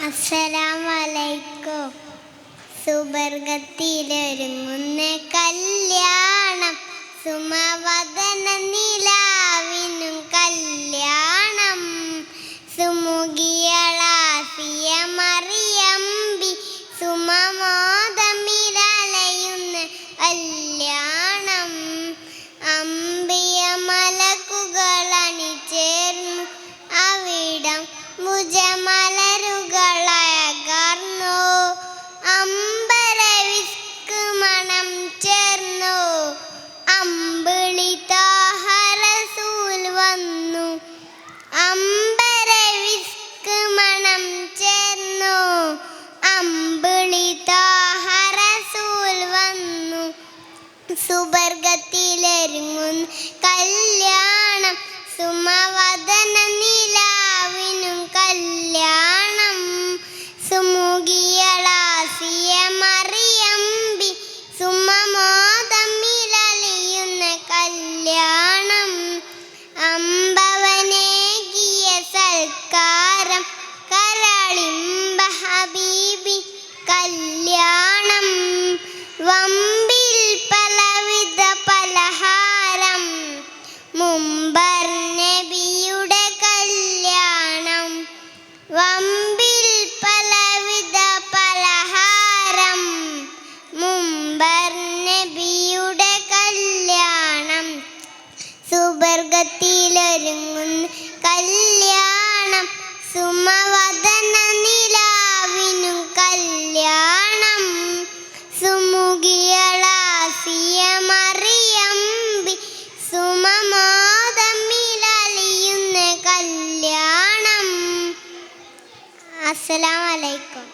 അസ്സലാമലൈക്കും. സുബർഗത്തിലൊരുങ്ങുന്ന കല്യാണം, സുമവദന നിലാവിനും കല്യാണം, സുമുഖിയളാസിയ മറിയമ്പി സുമമോദമിലലയുന്ന കല്യാണം, അമ്പിയ മലക്കുകളണിചേർന്നു അവിടം മുജമലരുകളയകർന്നു, അമ്പരവിസ്ക് മണം ചേർന്നു, അമ്പിളി ത്വാഹ റസൂൽ വന്നു, അമ്പരവിസ്ക് മണം ചേർന്നു, അമ്പിളി ത്വാഹ റസൂൽ വന്നു. സുബർഗത്തിലൊരുങ്ങുന്ന കല്യാണം, സുമവദന നിലാവിനും കല്യാണം, സുമുഖിയളാസിയ മറിയമ്പി സുമമോദമിലലിയുന്ന കല്യാണം, അമ്പവനേകിയ സൽക്കാരം കരളിമ്പ ഹബീബി കല്യാണം, വമ്പിൽ പലവിധ പലഹാരം മുമ്പർ നബിയുടെ കല്യാണം, വമ്പിൽ പലവിധ പലഹാരം മുമ്പർ നബിയുടെ കല്യാണം, സുബർഗത്തിലൊരുങ്ങുന്ന കല്യാണം, സുമവദന നിലാവിനും കല്യാണം, സുമുഖിയളാസിയ മറിയമ്പി സുമമോദമിലലിയുന്ന കല്യാണം. അസ്സലാമു അലൈക്കും.